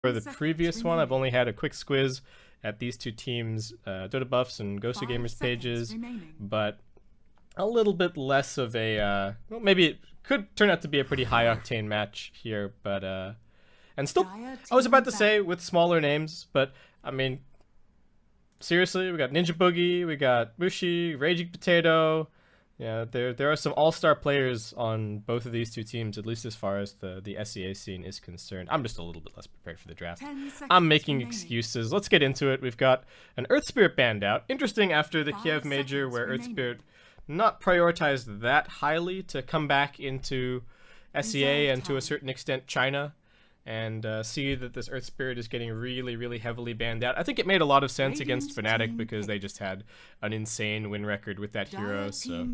For the previous one, I've only had a quick squiz at these two teams, Dota Buffs and Ghost Gamers pages, but a little bit less of a, well, maybe it could turn out to be a pretty high octane match here, but, and still, I was about to say with smaller names, but, I mean, seriously, we got Ninja Boogie, we got Mushi, Raging Potato. Yeah, there are some all-star players on both of these two teams, at least as far as the SEA scene is concerned. I'm just a little bit less prepared for the draft. I'm making excuses. Let's get into it. We've got an Earth Spirit banned out. Interesting after the Kiev Major, where Earth Spirit not prioritized that highly to come back into SEA and to a certain extent China, and see that this Earth Spirit is getting really, really heavily banned out. I think it made a lot of sense against Fnatic because they just had an insane win record with that hero, so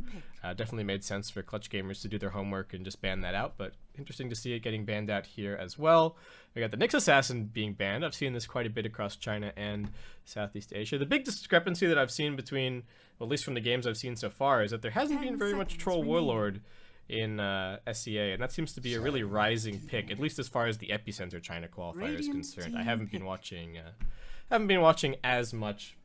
definitely made sense for Clutch Gamers to do their homework and just ban that out, but interesting to see it getting banned out here as well. We got the Nyx Assassin being banned. I've seen this quite a bit across China and Southeast Asia. The big discrepancy that I've seen between, well, at least from the games I've seen so far, is that there hasn't been very much Troll Warlord in SEA, and that seems to be a really rising pick, at least as far as the Epicenter China qualifier is concerned. I haven't been watching as much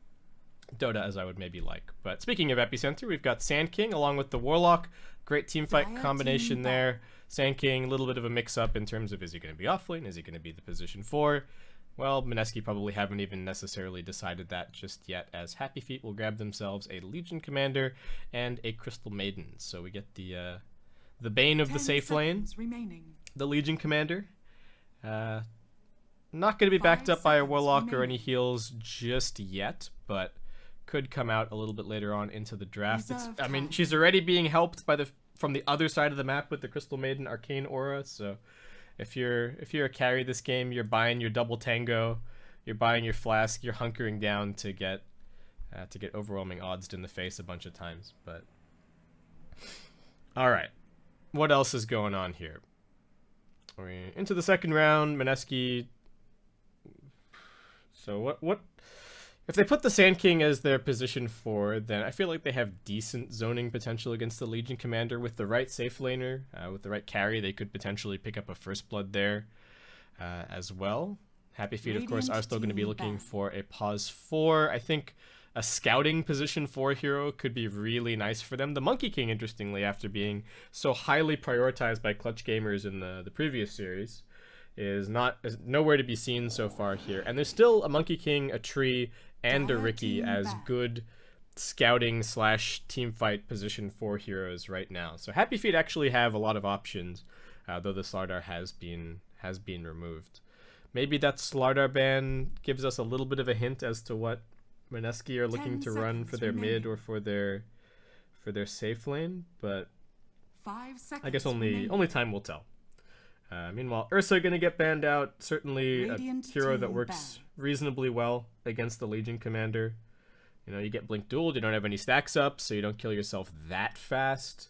Dota as I would maybe like. But speaking of Epicenter, we've got Sand King along with the Warlock. Great teamfight combination there. Sand King, a little bit of a mix-up in terms of, is he going to be offlane? Is he going to be the position 4? Well, Mineski probably haven't even necessarily decided that just yet, as HappyFeet will grab themselves a Legion Commander and a Crystal Maiden. So we get the bane of the safe lane, the Legion Commander. Not going to be backed up by a Warlock or any heals just yet, but could come out a little bit later on into the draft. I mean, she's already being helped by from the other side of the map with the Crystal Maiden Arcane Aura, so if you're a carry this game, you're buying your double tango, you're buying your flask, you're hunkering down to get overwhelming odds in the face a bunch of times. But all right. What else is going on here? We're into the second round. Mineski. So what? If they put the Sand King as their position 4, then I feel like they have decent zoning potential against the Legion Commander. With the right safe laner, with the right carry, they could potentially pick up a First Blood there as well. HappyFeet, of course, are still going to be looking for a pause 4. I think a scouting position 4 hero could be really nice for them. The Monkey King, interestingly, after being so highly prioritized by Clutch Gamers in the previous series, is nowhere to be seen so far here. And there's still a Monkey King, a Tree, and a Ricky as good scouting / teamfight position 4 heroes right now. So HappyFeet actually have a lot of options, though the Slardar has been removed. Maybe that Slardar ban gives us a little bit of a hint as to what Mineski are looking to run for their mid or for their safe lane, but I guess only time will tell. Meanwhile, Ursa gonna get banned out. Certainly a hero that works reasonably well against the Legion Commander. You know, you get Blink Dueled, you don't have any stacks up, so you don't kill yourself that fast,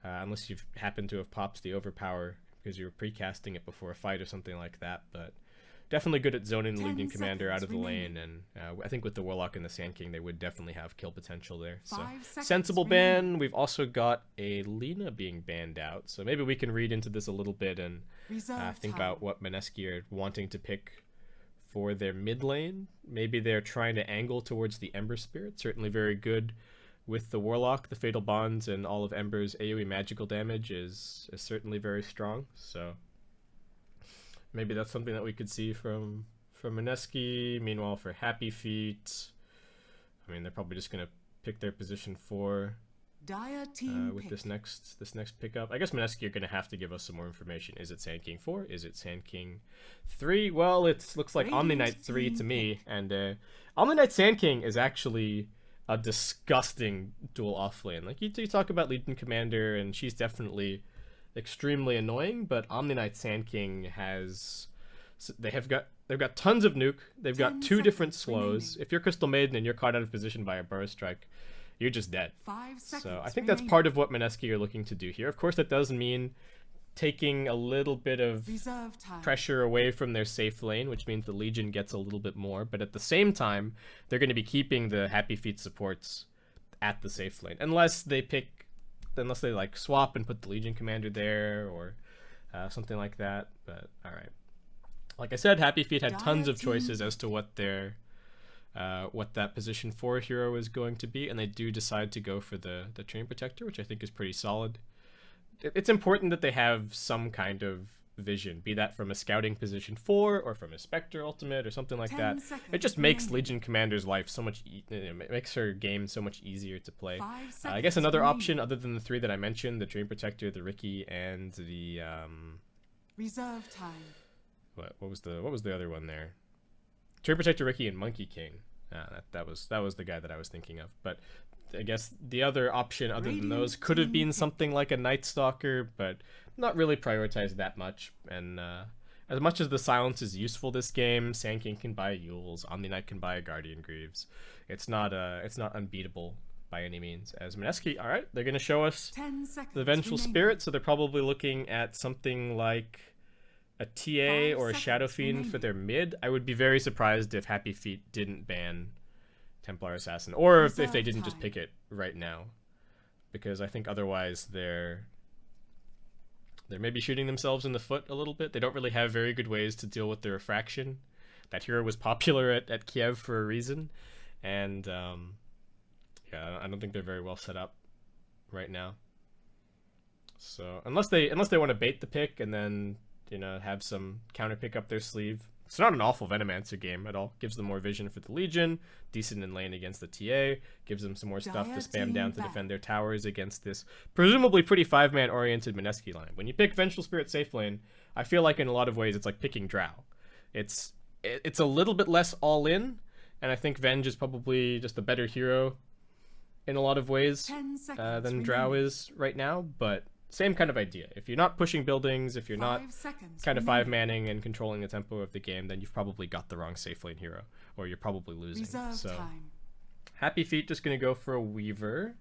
unless you've happened to have popped the Overpower because you were precasting it before a fight or something like that. But definitely good at zoning the Legion Commander out of the lane, and I think with the Warlock and the Sand King, they would definitely have kill potential there. So sensible ban. We've also got a Lina being banned out, so maybe we can read into this a little bit and think about what Mineski are wanting to pick for their mid lane. Maybe they're trying to angle towards the Ember Spirit. Certainly very good with the Warlock. The Fatal Bonds and all of Ember's AoE magical damage is certainly very strong, so maybe that's something that we could see from Mineski. Meanwhile, for HappyFeet, I mean, they're probably just going to pick their position 4 with this next pickup. I guess Mineski are going to have to give us some more information. Is it Sand King 4? Is it Sand King 3? Well, it looks like Omni Knight 3 to me, and Omni Knight Sand King is actually a disgusting dual offlane. Like, you talk about Legion Commander, and she's definitely extremely annoying, but Omni Knight Sand King they've got tons of nuke. They've got 2 different slows. If you're Crystal Maiden and you're caught out of position by a Burrow Strike, you're just dead. So I think that's part of what Mineski are looking to do here. Of course, that does mean taking a little bit of pressure away from their safe lane, which means the Legion gets a little bit more, but at the same time, they're going to be keeping the HappyFeet supports at the safe lane, unless they like swap and put the Legion Commander there or something like that. But all right, Like I said, HappyFeet had tons of choices as to what their what that position 4 hero is going to be, and they do decide to go for the Train Protector, which I think is pretty solid. It's important that they have some kind of vision, be that from a scouting position 4 or from a Spectre ultimate or something like that. It just makes Legion Commander's life so much it makes her game so much easier to play. I guess another option other than the 3 that I mentioned, the Train Protector, the Riki, and the reserve time. What was the other one there? Train Protector, Riki, and Monkey King. That was the guy that I was thinking of. But I guess the other option other than those could have been something like a Night Stalker, but not really prioritized that much. And as much as the silence is useful this game, Sand King can buy Yules, Omni Knight can buy a Guardian Greaves. It's not unbeatable by any means. As Mineski, all right, they're gonna show us the Vengeful Spirit, so they're probably looking at something like a TA or a Shadow Fiend for their mid. I would be very surprised if HappyFeet didn't ban Templar Assassin, or if they didn't just pick it right now, because I think otherwise they're maybe shooting themselves in the foot a little bit. They don't really have very good ways to deal with the refraction. That hero was popular at Kiev for a reason, and yeah, I don't think they're very well set up right now. So unless they want to bait the pick and then, you know, have some counter pick up their sleeve. It's not an awful Venomancer game at all. Gives them more vision for the Legion, decent in lane against the TA, gives them some more stuff to spam down to defend their towers against this presumably pretty 5-man oriented Mineski line. When you pick Vengeful Spirit safe lane, I feel like in a lot of ways it's like picking Drow. It's a little bit less all in, and I think Venge is probably just a better hero in a lot of ways than Drow is right now, but same kind of idea. If you're not pushing buildings, if you're not kind of 5-manning and controlling the tempo of the game, then you've probably got the wrong safe lane hero, or you're probably losing. So HappyFeet just going to go for a Weaver.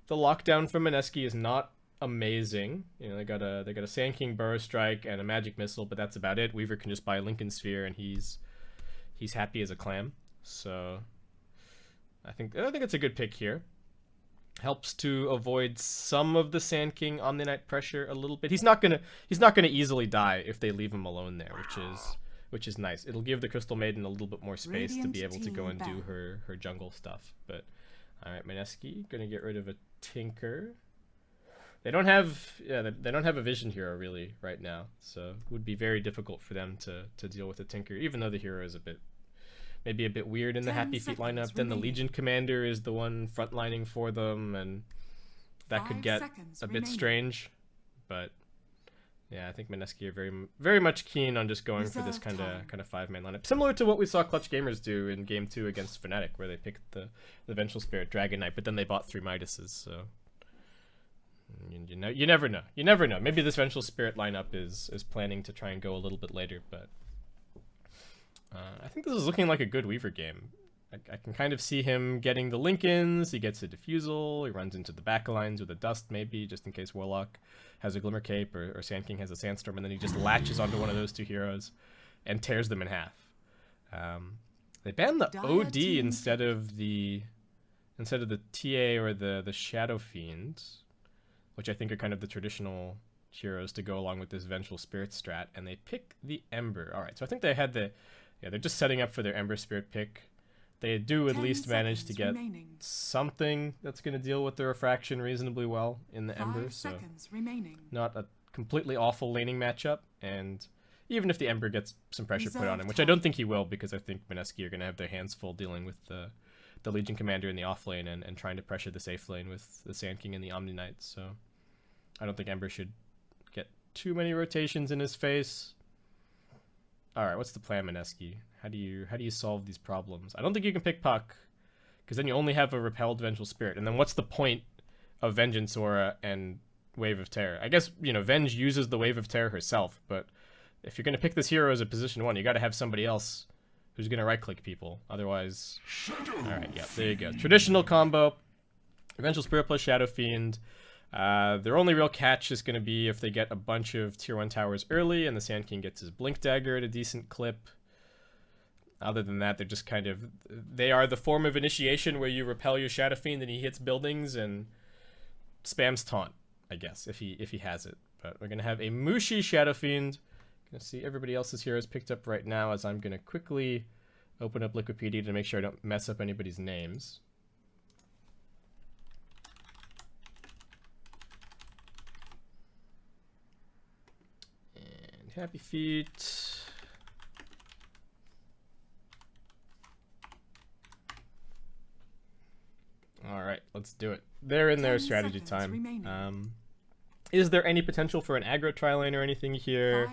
The lockdown from Mineski is not amazing. You know, they got a Sand King Burrow Strike and a Magic Missile, but that's about it. Weaver can just buy Lincoln Sphere, and he's happy as a clam. So I think it's a good pick here. Helps to avoid some of the Sand King Omni Knight pressure a little bit. He's not gonna easily die if they leave him alone there, which is nice. It'll give the Crystal Maiden a little bit more space to be able to go and do her jungle stuff. But all right, Mineski gonna get rid of a Tinker. They don't have a vision hero really right now, so it would be very difficult for them to deal with a Tinker, even though the hero is maybe a bit weird in the HappyFeet lineup. Then the Legion Commander is the one frontlining for them, and that could get a bit strange. But yeah, I think Mineski are very, very much keen on just going for this kind of 5-man lineup, similar to what we saw Clutch Gamers do in Game 2 against Fnatic, where they picked the Vengeful Spirit Dragon Knight, but then they bought 3 Midases. So you never know. You never know. Maybe this Vengeful Spirit lineup is planning to try and go a little bit later, but I think this is looking like a good Weaver game. I can kind of see him getting the Lincolns, he gets a Diffusal, he runs into the back lines with a Dust maybe, just in case Warlock has a Glimmer Cape or Sand King has a Sandstorm, and then he just latches onto one of those 2 heroes and tears them in half. They banned the OD instead of the TA or the Shadow Fiend, which I think are kind of the traditional heroes to go along with this Vengeful Spirit strat, and they pick the Ember. Alright, so I think they had they're just setting up for their Ember Spirit pick. They do at least manage to get something that's going to deal with the refraction reasonably well in the Ember, so not a completely awful laning matchup, and even if the Ember gets some pressure put on him, which I don't think he will, because I think Mineski are going to have their hands full dealing with the Legion Commander in the off lane and trying to pressure the safe lane with the Sand King and the Omni Knight, so I don't think Ember should get too many rotations in his face. Alright, what's the plan, Mineski? How do you solve these problems? I don't think you can pick Puck, because then you only have a repelled Vengeful Spirit, and then what's the point of Vengeance Aura and Wave of Terror? I guess, you know, Venge uses the Wave of Terror herself, but if you're going to pick this hero as a position 1, you got to have somebody else who's going to right-click people. Otherwise... Alright, yeah, there you go. Traditional combo. Vengeful Spirit plus Shadow Fiend. Their only real catch is going to be if they get a bunch of tier 1 towers early and the Sand King gets his Blink Dagger at a decent clip. Other than that, they're just kind of... They are the form of initiation where you repel your Shadow Fiend and he hits buildings and spams taunt, I guess, if he has it. But we're going to have a Mushi Shadow Fiend Gonna see everybody else's heroes picked up right now as I'm gonna quickly open up Wikipedia to make sure I don't mess up anybody's names. And HappyFeet. All right, let's do it. They're in their strategy time. Is there any potential for an aggro tri-lane or anything here?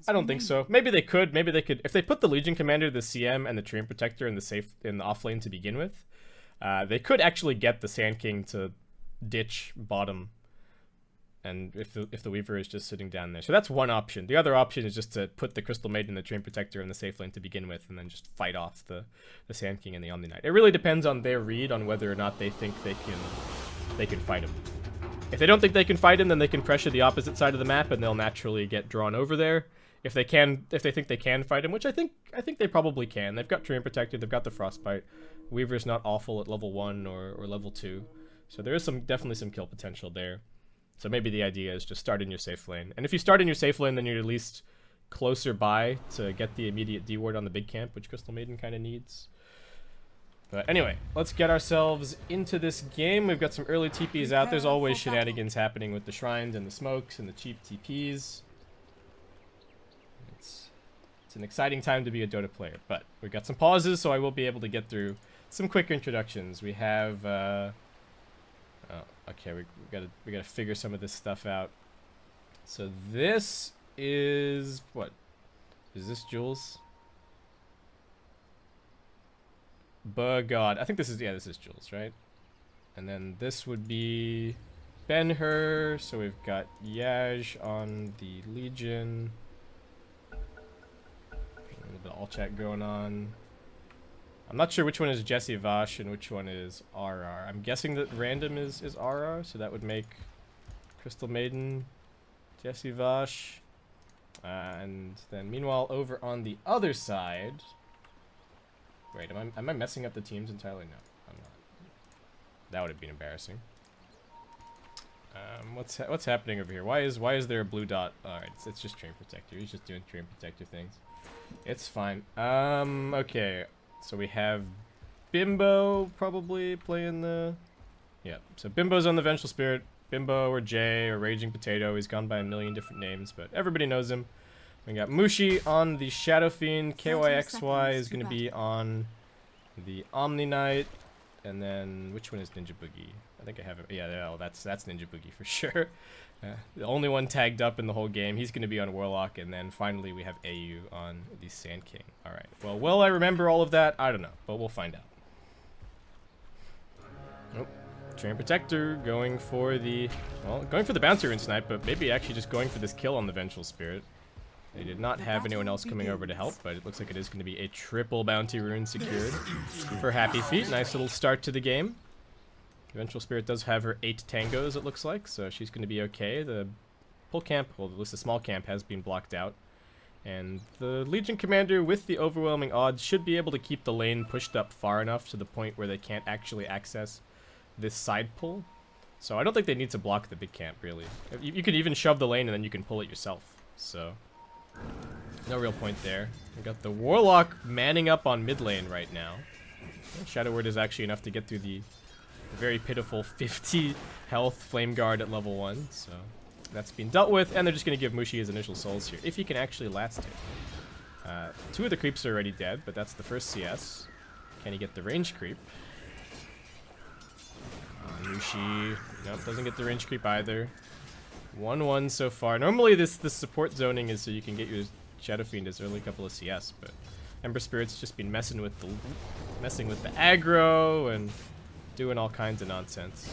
I don't think so. Maybe they could. Maybe they could. If they put the Legion Commander, the CM, and the Treant Protector in the off lane to begin with, they could actually get the Sand King to ditch bottom. And if the Weaver is just sitting down there. So that's one option. The other option is just to put the Crystal Maiden and the Treant Protector in the safe lane to begin with, and then just fight off the Sand King and the Omni Knight. It really depends on their read on whether or not they think they can fight him. If they don't think they can fight him, then they can pressure the opposite side of the map, and they'll naturally get drawn over there. If they think they can fight him, which I think they probably can. They've got Treant Protector, they've got the Frostbite. Weaver's not awful at level 1 or level 2, so there is definitely some kill potential there. So maybe the idea is just start in your safe lane. And if you start in your safe lane, then you're at least closer by to get the immediate D-ward on the big camp, which Crystal Maiden kind of needs. But anyway, let's get ourselves into this game. We've got some early TPs out. There's always shenanigans happening with the shrines and the smokes and the cheap TPs. It's an exciting time to be a Dota player. But we've got some pauses, so I will be able to get through some quick introductions. We have... okay, we gotta figure some of this stuff out. So this is... what? Is this Jules? God, I think this is, yeah, this is Jules, right? And then this would be Ben-Hur, so we've got Yaj on the Legion. A little bit of all chat going on. I'm not sure which one is Jesse Vash and which one is RR. I'm guessing that random is RR, so that would make Crystal Maiden Jesse Vash. And then meanwhile, over on the other side... Wait, am I messing up the teams entirely? No, I'm not. That would have been embarrassing. What's happening over here? Why is there a blue dot? Alright, it's just Treant Protector. He's just doing Treant Protector things. It's fine. Okay. So we have Bimbo probably playing the... Yeah, so Bimbo's on the Vengeful Spirit. Bimbo or Jay or Raging Potato. He's gone by a million different names, but everybody knows him. We got Mushi on the Shadow Fiend. KYXY is going to be on the Omni Knight. And then, which one is Ninja Boogie? I think I have it. Yeah, that's Ninja Boogie for sure. The only one tagged up in the whole game. He's going to be on Warlock. And then finally we have AU on the Sand King. Alright, well, will I remember all of that? I don't know, but we'll find out. Oh, Treant Protector going for the Bouncer Rune Snipe, but maybe actually just going for this kill on the Vengeful Spirit. They did not have anyone else coming over to help, but it looks like it is going to be a triple bounty rune secured for HappyFeet. Nice little start to the game. The Vengeful Spirit does have her 8 tangos, it looks like, so she's going to be okay. The full camp, well, at least the small camp, has been blocked out. And the Legion Commander, with the overwhelming odds, should be able to keep the lane pushed up far enough to the point where they can't actually access this side pull. So I don't think they need to block the big camp, really. You could even shove the lane and then you can pull it yourself, so... no real point there. We got the Warlock manning up on mid lane right now. Shadow Word is actually enough to get through the very pitiful 50 health Flame Guard at level 1. So that's been dealt with, and they're just going to give Mushi his initial souls here, if he can actually last it. 2 of the creeps are already dead, but that's the first CS. Can he get the range creep? Mushi, nope, doesn't get the range creep either. 1-1 so far. Normally this support zoning is so you can get your Shadow Fiend as early couple of CS, but Ember Spirit's just been messing with the aggro and doing all kinds of nonsense.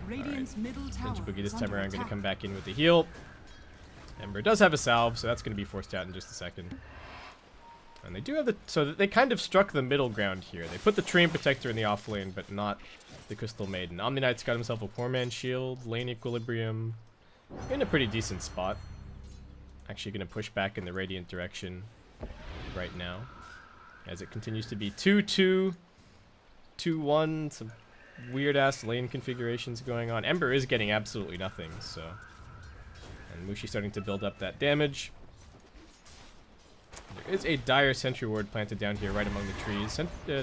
Radiant's middle tower. Ninja Boogie this time around going to come back in with the heal. Ember does have a salve, so that's going to be forced out in just a second. And they do have so they kind of struck the middle ground here. They put the Treant Protector in the off lane, but not the Crystal Maiden. Omni Knight's got himself a poor man's shield, lane equilibrium, in a pretty decent spot. Actually going to push back in the Radiant direction right now, as it continues to be 2-2, 2-1, some weird-ass lane configurations going on. Ember is getting absolutely nothing, so... And Mushi starting to build up that damage. There is a dire sentry ward planted down here right among the trees.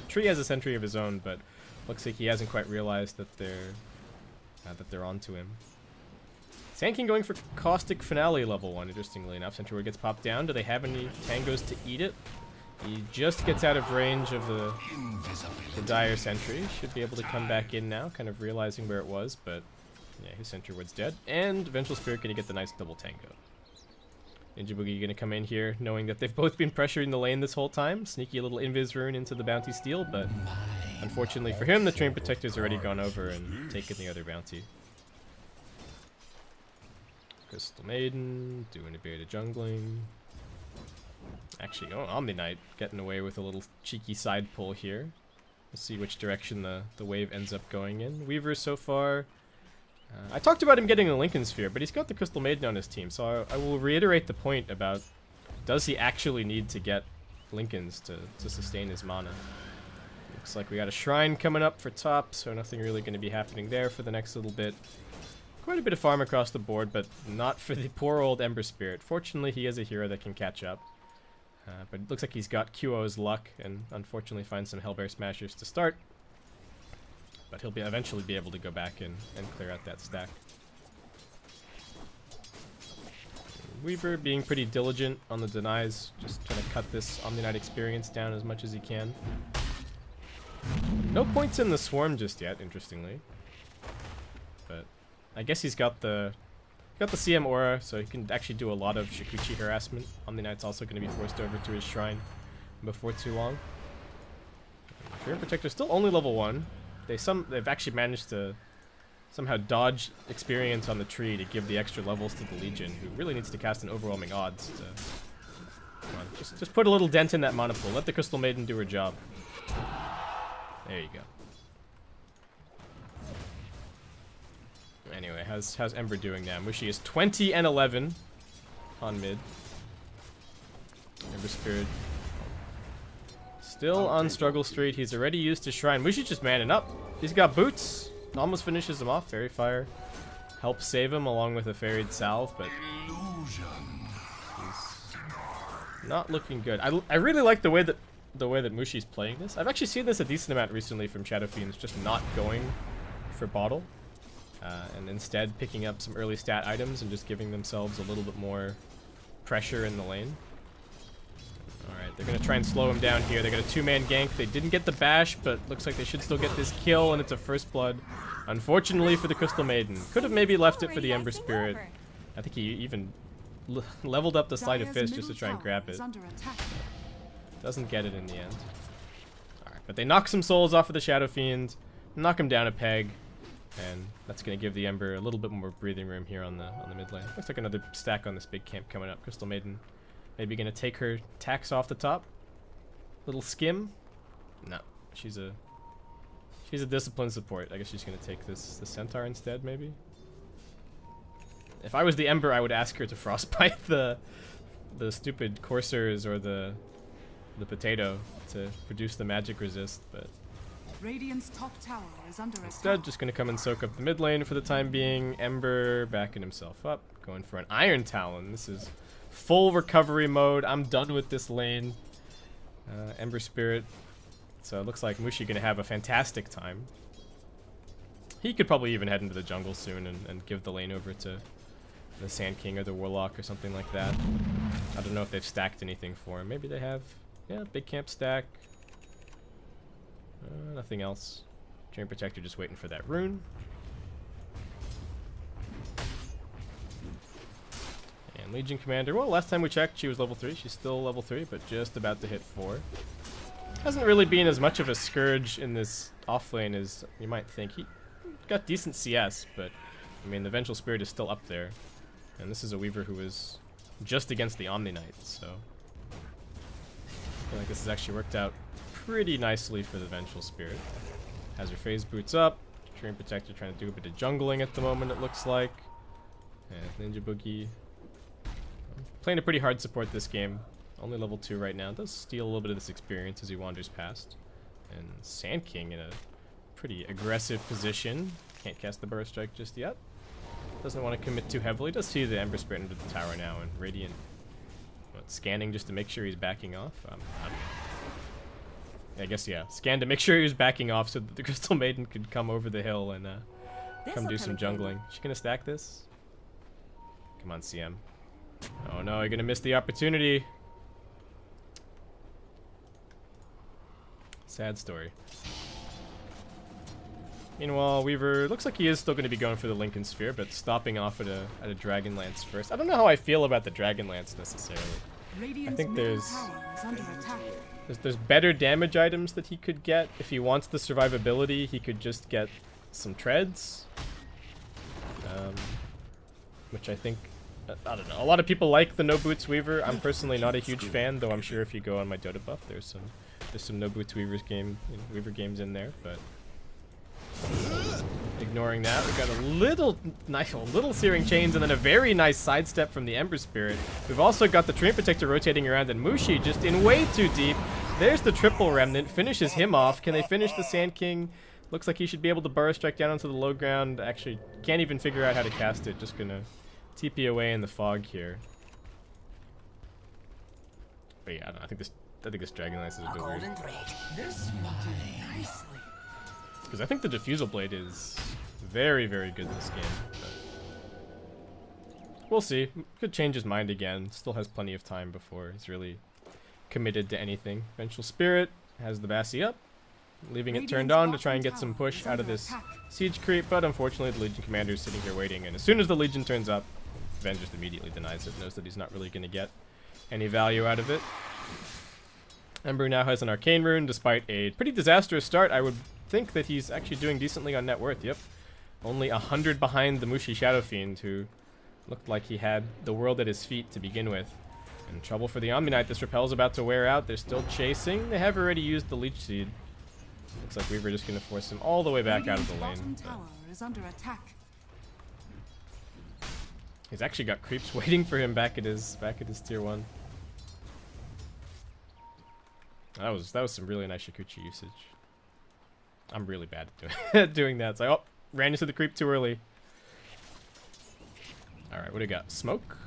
Tree has a sentry of his own, but looks like he hasn't quite realized that they're onto him. Sand King going for Caustic Finale level 1, interestingly enough. Sentry ward gets popped down. Do they have any tangos to eat it? He just gets out of range of the dire sentry. Should be able to come back in now, kind of realizing where it was, but yeah, his sentry ward's dead. And Vengeful Spirit gonna get the nice double tango. Ninja Boogie gonna come in here knowing that they've both been pressuring the lane this whole time. Sneaky little Invis rune into the bounty steal, but unfortunately for him, the Train Protector's already gone over and taken the other bounty. Crystal Maiden, doing a bit of jungling. Actually, oh, Omni Knight getting away with a little cheeky side pull here. We'll see which direction the wave ends up going in. Weaver so far. I talked about him getting a Lincoln Sphere, but he's got the Crystal Maiden on his team, so I will reiterate the point about does he actually need to get Lincolns to sustain his mana. Looks like we got a Shrine coming up for top, so nothing really going to be happening there for the next little bit. Quite a bit of farm across the board, but not for the poor old Ember Spirit. Fortunately, he is a hero that can catch up. But it looks like he's got QO's luck, and unfortunately finds some Hellbear Smashers to start. But he'll eventually be able to go back and clear out that stack. Weaver being pretty diligent on the denies, just trying to cut this Omni Knight experience down as much as he can. No points in the Swarm just yet, interestingly. But I guess he's got the CM aura, so he can actually do a lot of Shikuchi harassment. Omni Knight's also going to be forced over to his shrine before too long. Train Protector still only level 1. They've actually managed to somehow dodge experience on the tree to give the extra levels to the Legion, who really needs to cast an overwhelming odds to... Come on, just put a little dent in that mana pool. Let the Crystal Maiden do her job. There you go. Anyway, how's Ember doing now? Mushi is 20 and 11 on mid. Ember Spirit still on struggle street. He's already used his shrine. Mushi just manning up. He's got boots. Almost finishes him off. Fairy Fire helps save him along with a Fairied Salve, but he's not looking good. I really like the way that Mushi's playing this. I've actually seen this a decent amount recently from Shadow Fiends, just not going for bottle. And instead picking up some early stat items and just giving themselves a little bit more pressure in the lane. Alright, they're going to try and slow him down here. They got a two-man gank. They didn't get the bash, but looks like they should still get this kill, and it's a first blood. Unfortunately for the Crystal Maiden. Could have maybe left it for the Ember Spirit. I think he even leveled up the Sleight of Fist just to try and grab it. Doesn't get it in the end. Alright, but they knock some souls off of the Shadow Fiend, knock him down a peg. And that's going to give the Ember a little bit more breathing room here on the mid lane. Looks like another stack on this big camp coming up. Crystal Maiden maybe going to take her tax off the top. Little skim. No, she's a disciplined support. I guess she's going to take the Centaur instead, maybe. If I was the Ember, I would ask her to frostbite the stupid coursers or the potato to produce the magic resist, but Radiant's top tower is under attack. instead, just going to come and soak up the mid lane for the time being. Ember backing himself up, going for an Iron Talon. This is full recovery mode. I'm done with this lane. Ember Spirit. So it looks like Mushi going to have a fantastic time. He could probably even head into the jungle soon and give the lane over to the Sand King or the Warlock or something like that. I don't know if they've stacked anything for him. Maybe they have. Yeah, big camp stack. Nothing else. Train Protector just waiting for that rune. And Legion Commander, well, last time we checked, she was level 3. She's still level 3, but just about to hit 4. Hasn't really been as much of a scourge in this offlane as you might think. He got decent CS, but, I mean, the Vengeful Spirit is still up there. And this is a Weaver who is just against the Omni Knight, so I feel like this has actually worked out pretty nicely for the Vengeful Spirit. Has her phase boots up. Train Protector trying to do a bit of jungling at the moment, it looks like. And Ninja Boogie playing a pretty hard support this game. Only level 2 right now. Does steal a little bit of this experience as he wanders past. And Sand King in a pretty aggressive position. Can't cast the Burst Strike just yet. Doesn't want to commit too heavily. Does see the Ember Spirit into the tower now, and Radiant What, scanning just to make sure he's backing off? I guess, yeah. Scan to make sure he was backing off so that the Crystal Maiden could come over the hill and come do some jungling. Is she gonna stack this? Come on, CM. Oh no, you're gonna miss the opportunity. Sad story. Meanwhile, Weaver looks like he is still going to be going for the Lincoln Sphere, but stopping off at a Dragonlance first. I don't know how I feel about the Dragonlance necessarily. I think there's better damage items that he could get. If he wants the survivability, he could just get some treads. Which I think, I don't know. A lot of people like the No Boots Weaver. I'm personally not a huge fan, though I'm sure if you go on my Dota buff, there's some No Boots Weaver games in there, but ignoring that, we've got a little Searing Chains and then a very nice sidestep from the Ember Spirit. We've also got the Treant Protector rotating around and Mushi just in way too deep. There's the triple Remnant, finishes him off. Can they finish the Sand King? Looks like he should be able to Burrow Strike down onto the low ground. Actually, can't even figure out how to cast it. Just gonna TP away in the fog here. But yeah, I don't know. I think this Dragonlance is a bit weird. Because I think the Diffusal Blade is very, very good this game. But we'll see. Could change his mind again. Still has plenty of time before he's really committed to anything. Vengeful Spirit has the Bassi up, leaving it turned on to try and get some push out of this siege creep, but unfortunately the Legion Commander is sitting here waiting, and as soon as the Legion turns up, Ven just immediately denies it, knows that he's not really going to get any value out of it. Ember now has an Arcane Rune, despite a pretty disastrous start. I would think that he's actually doing decently on net worth. Yep, only 100 behind the Mushi Shadow Fiend, who looked like he had the world at his feet to begin with. In trouble for the Omni Knight. This Repel's about to wear out. They're still chasing. They have already used the Leech Seed. Looks like Weaver just going to force him all the way back out of the lane. Is under attack. He's actually got creeps waiting for him back at his tier 1. That was some really nice Shikuchi usage. I'm really bad at doing that. It's like, oh, ran into the creep too early. Alright, what do we got? Smoke.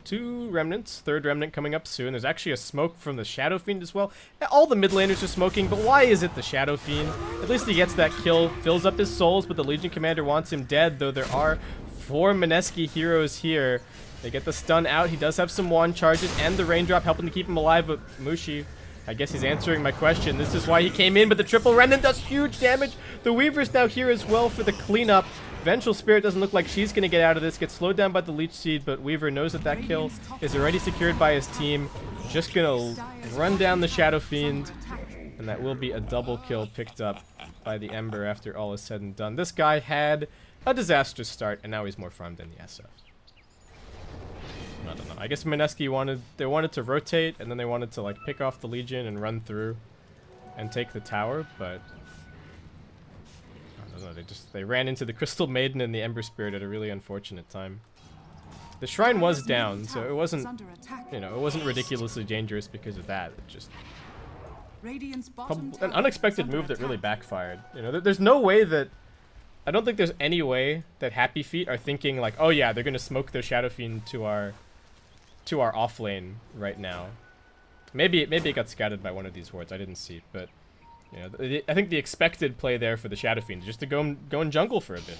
2 remnants. 3rd remnant coming up soon. There's actually a smoke from the Shadow Fiend as well. All the mid laners are smoking, but why is it the Shadow Fiend? At least he gets that kill, fills up his souls, but the Legion Commander wants him dead, though there are 4 Mineski heroes here. They get the stun out. He does have some wand charges and the raindrop helping to keep him alive, but Mushi, I guess he's answering my question. This is why he came in, but the triple remnant does huge damage. The Weaver's now here as well for the cleanup. Vengeful Spirit doesn't look like she's going to get out of this. Gets slowed down by the Leech Seed, but Weaver knows that that kill is already secured by his team. Just going to run down the Shadow Fiend, and that will be a double kill picked up by the Ember after all is said and done. This guy had a disastrous start, and now he's more farmed than the SF. I don't know. I guess Mineski wanted to rotate, and then they wanted to like pick off the Legion and run through and take the tower, but I don't know, they ran into the Crystal Maiden and the Ember Spirit at a really unfortunate time. The shrine was down, so it wasn't, you know, it wasn't ridiculously dangerous because of that. It just an unexpected move that really backfired. You know, there's no way that, I don't think there's any way that HappyFeet are thinking like, oh yeah, they're gonna smoke their Shadow Fiend to our off lane right now. Maybe it got scouted by one of these wards. I didn't see, but you know, I think the expected play there for the Shadow Fiend is just to go and jungle for a bit,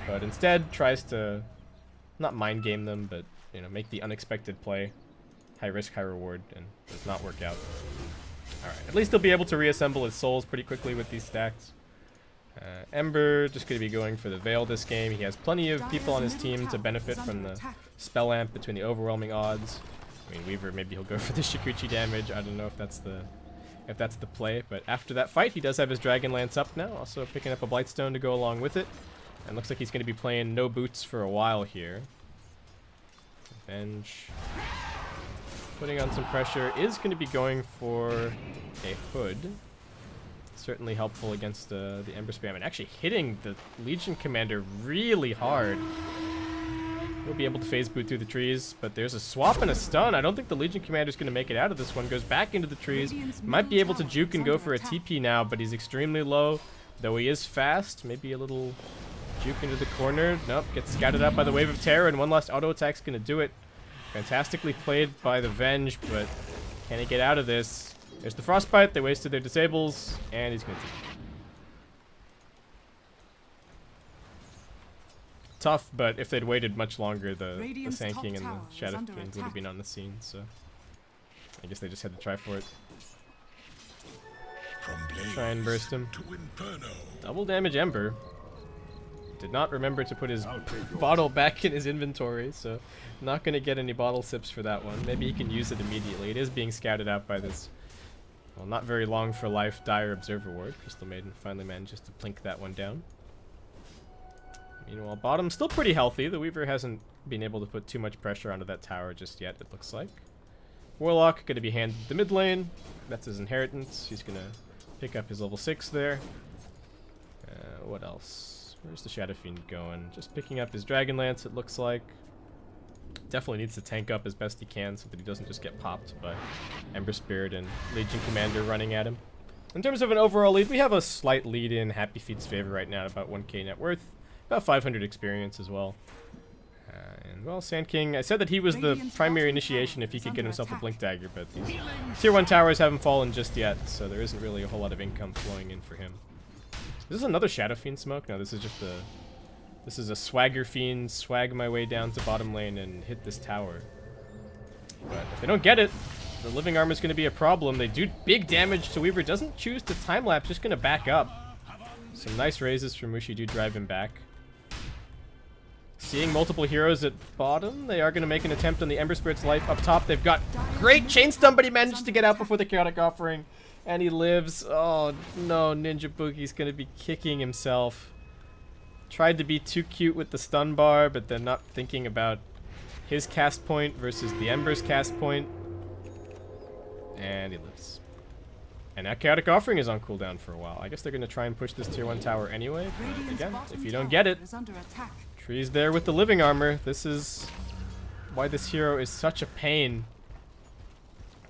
but instead tries to not mind game them, but you know, make the unexpected play, high risk, high reward, and does not work out. All right, at least he'll be able to reassemble his souls pretty quickly with these stacks. Ember just going to be going for the Veil this game. He has plenty of people on his team to benefit from the spell amp between the overwhelming odds. I mean, Weaver, maybe he'll go for the Shikuchi damage. I don't know if that's the play, but after that fight, he does have his Dragonlance up now, also picking up a Blightstone to go along with it. And looks like he's going to be playing no boots for a while here. Venge, putting on some pressure, is going to be going for a Hood. Certainly helpful against the Ember spam, and actually hitting the Legion Commander really hard. He'll be able to phase boot through the trees, but there's a swap and a stun. I don't think the Legion Commander is going to make it out of this one. Goes back into the trees. Might be able to juke and go for a TP now, but he's extremely low, though he is fast. Maybe a little juke into the corner. Nope, gets scouted out by the Wave of Terror, and one last auto attack's going to do it. Fantastically played by the Venge, but can he get out of this? There's the Frostbite, they wasted their disables, and he's gonna TP. Tough, but if they'd waited much longer, the Sand King and the Shadow Fiend would have been on the scene, so I guess they just had to try for it. Try and burst him. Double damage Ember. Did not remember to put his bottle back in his inventory, so not going to get any bottle sips for that one. Maybe he can use it immediately. It is being scouted out by this, well, not very long for life Dire Observer Ward. Crystal Maiden finally manages to plink that one down. Meanwhile, bottom still pretty healthy. The Weaver hasn't been able to put too much pressure onto that tower just yet, it looks like. Warlock going to be handed the mid lane. That's his inheritance. He's going to pick up his level 6 there. What else? Where's the Shadow Fiend going? Just picking up his Dragonlance, it looks like. Definitely needs to tank up as best he can so that he doesn't just get popped by Ember Spirit and Legion Commander running at him. In terms of an overall lead, we have a slight lead in HappyFeet's favor right now, about 1k net worth. About 500 experience as well. And well, Sand King, I said that he was the primary initiation if he could get himself a Blink Dagger, but these tier 1 towers haven't fallen just yet, so there isn't really a whole lot of income flowing in for him. Is this another Shadow Fiend smoke? No, this is just a... This is a Swagger Fiend, swag my way down to bottom lane and hit this tower. But if they don't get it, the Living Armor is going to be a problem. They do big damage to Weaver, doesn't choose to time-lapse, just going to back up. Some nice raises from Mushi do drive him back. Seeing multiple heroes at bottom, they are going to make an attempt on the Ember Spirit's life up top. They've got great chain stun, but he managed to get out before the Chaotic Offering, and he lives. Oh no, Ninja Boogie's going to be kicking himself. Tried to be too cute with the stun bar, but then not thinking about his cast point versus the Ember's cast point. And he lives. And that Chaotic Offering is on cooldown for a while. I guess they're going to try and push this tier 1 tower anyway. But again, if you don't get it, Tree's there with the Living Armor. This is why this hero is such a pain.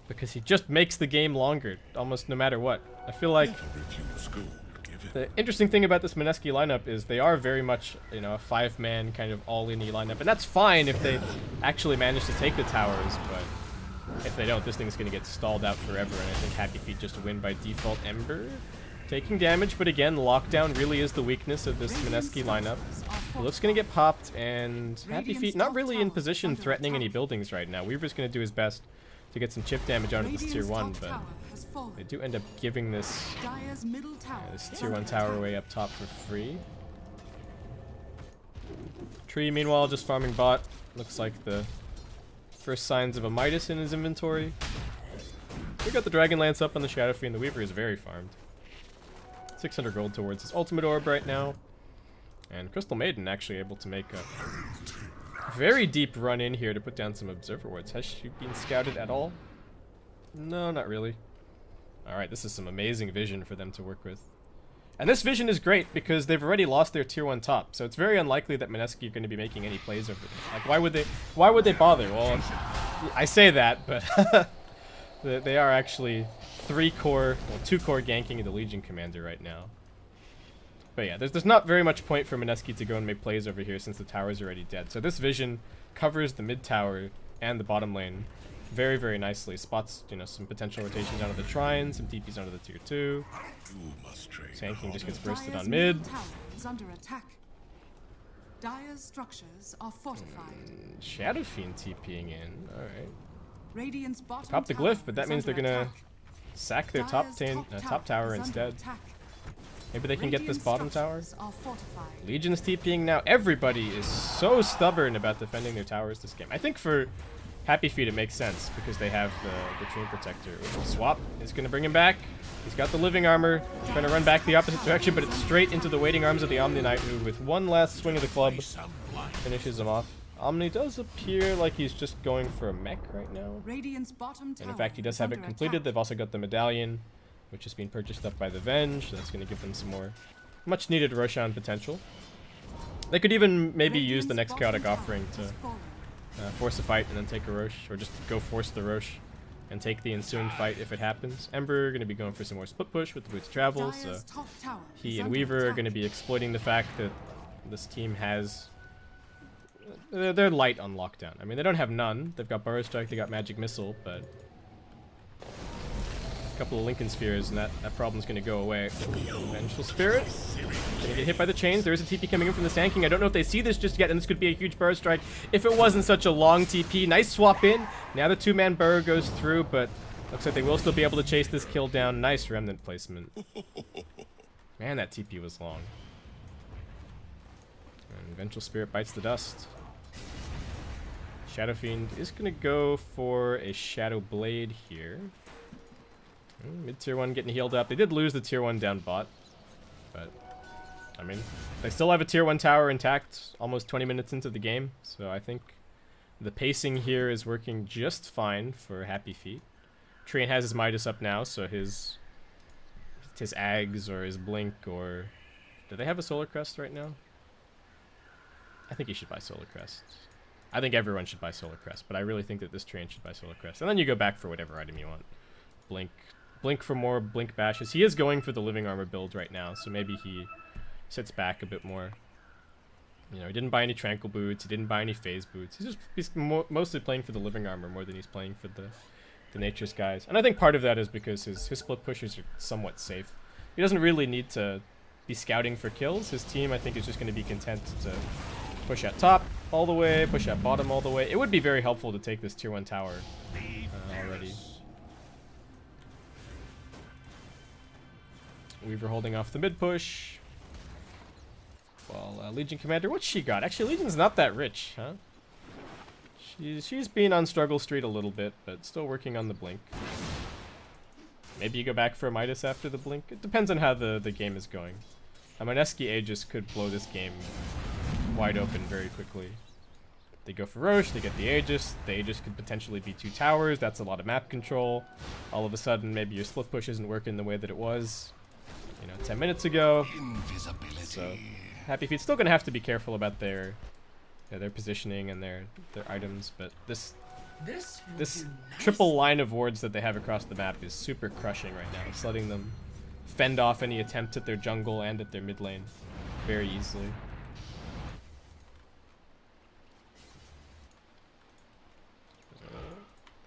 Because he just makes the game longer, almost no matter what. I feel like the interesting thing about this Mineski lineup is they are very much, you know, a 5-man kind of all-in-y lineup. And that's fine if they actually manage to take the towers, but if they don't, this thing's going to get stalled out forever. And I think HappyFeet just win by default. Ember taking damage, but again, lockdown really is the weakness of this Mineski lineup. Lif's going to get popped, and HappyFeet not really in position threatening any buildings right now. Weaver's going to do his best to get some chip damage onto this tier 1, but they do end up giving this tier 1 tower away up top for free. Tree, meanwhile, just farming bot. Looks like the first signs of a Midas in his inventory. We got the Dragonlance up on the Shadow Fiend. The Weaver is very farmed. 600 gold towards his ultimate orb right now. And Crystal Maiden actually able to make a very deep run in here to put down some Observer Wards. Has she been scouted at all? No, not really. Alright, this is some amazing vision for them to work with. And this vision is great because they've already lost their tier 1 top, so it's very unlikely that Mineski are going to be making any plays over them. Like, why would they bother? Well, I say that, but they are actually 2 core ganking the Legion Commander right now. But yeah, there's not very much point for Mineski to go and make plays over here since the tower's already dead. So this vision covers the mid tower and the bottom lane very, very nicely. Spots, you know, some potential rotations onto the Shrine, some TPs onto the tier 2. Sand King just gets bursted on mid. Dire's structures are fortified. Shadow Fiend TPing in. Alright. Radiant's bottom Pop the glyph, but that means they're gonna sack their top tower instead. Maybe they can get this bottom tower. Legion's TPing now. Everybody is so stubborn about defending their towers this game. I think for HappyFeet it makes sense because they have the Treant Protector. Swap is going to bring him back. He's got the Living Armor. He's trying to run back the opposite direction, but it's straight into the waiting arms of the Omni Knight, who with one last swing of the club finishes him off. Omni does appear like he's just going for a mech right now. And in fact, he does have it completed. They've also got the Medallion, which is being purchased up by the Venge. So that's going to give them some more much needed Roshan potential. They could even maybe use the next Chaotic Offering to force a fight and then take a Rosh, or just go force the Rosh and take the ensuing fight if it happens. Ember going to be going for some more split push with the Boots Travel, so he and Weaver are going to be exploiting the fact that this team has they're light on lockdown. I mean, they don't have none. They've got Burrow Strike, they got Magic Missile, but a couple of Lincoln Spheres, and that problem's going to go away. Vengeful Spirit. Gonna get hit by the chains. There is a TP coming in from the Sand King. I don't know if they see this just yet, and this could be a huge Burrow Strike if it wasn't such a long TP. Nice swap in. Now the 2-man Burrow goes through, but looks like they will still be able to chase this kill down. Nice Remnant placement. Man, that TP was long. And Vengeful Spirit bites the dust. Shadow Fiend is going to go for a Shadow Blade here. Mid tier 1 getting healed up. They did lose the tier 1 down bot, but I mean, they still have a tier 1 tower intact almost 20 minutes into the game, so I think the pacing here is working just fine for HappyFeet. Train has his Midas up now, so his Ags or his Blink, or do they have a Solar Crest right now? I think he should buy Solar Crest. I think everyone should buy Solar Crest, but I really think that this Train should buy Solar Crest. And then you go back for whatever item you want. Blink for more Blink bashes. He is going for the Living Armor build right now, so maybe he sits back a bit more. You know, he didn't buy any Tranquil Boots, he didn't buy any Phase Boots. He's mostly playing for the Living Armor more than he's playing for the Nature's Guys. And I think part of that is because his split pushes are somewhat safe. He doesn't really need to be scouting for kills. His team, I think, is just going to be content to push at top all the way, push at bottom all the way. It would be very helpful to take this tier 1 tower already. Weaver holding off the mid push. Well, Legion Commander, what's she got? Actually, Legion's not that rich, huh? She's been on struggle street a little bit, but still working on the Blink. Maybe you go back for a Midas after the Blink. It depends on how the game is going. A Mineski Aegis could blow this game wide open very quickly. They go for Roche, they get the Aegis. The Aegis could potentially be 2 towers. That's a lot of map control. All of a sudden, maybe your split push isn't working the way that it was, 10 minutes ago. So HappyFeet's still gonna have to be careful about their positioning and their items, but this triple line of wards that they have across the map is super crushing right now. It's letting them fend off any attempt at their jungle and at their mid lane very easily.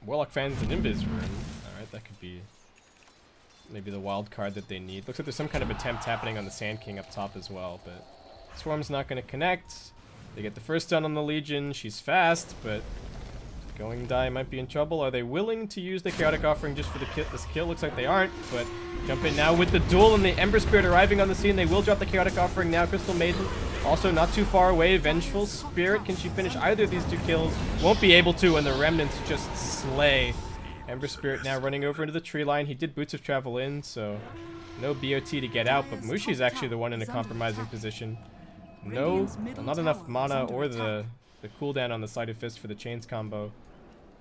Warlock fans and Invis Rune. Alright, that could be maybe the wild card that they need. Looks like there's some kind of attempt happening on the Sand King up top as well, but Swarm's not going to connect. They get the first stun on the Legion. She's fast, but Going Die might be in trouble. Are they willing to use the Chaotic Offering just for this kill? Looks like they aren't, but jump in now with the duel and the Ember Spirit arriving on the scene. They will drop the Chaotic Offering now. Crystal Maiden also not too far away. Vengeful Spirit, can she finish either of these 2 kills? Won't be able to, and the Remnants just slay. Ember Spirit now running over into the tree line. He did Boots of Travel in, so no BOT to get out, but Mushi's actually the one in a compromising position. No, not enough mana or the cooldown on the Sleight of Fist for the Chains combo.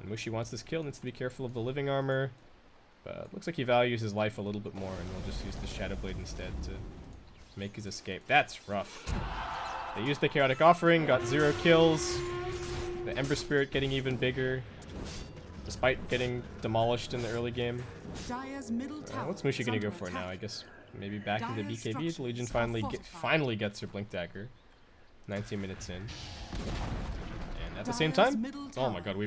And Mushi wants this kill, needs to be careful of the Living Armor. But looks like he values his life a little bit more, and will just use the Shadow Blade instead to make his escape. That's rough. They used the Chaotic Offering, got 0 kills. The Ember Spirit getting even bigger, despite getting demolished in the early game. What's Mushi gonna go for now? I guess maybe back into BKB. The Legion finally gets her Blink Dagger. 19 minutes in. And at the same time, oh my god,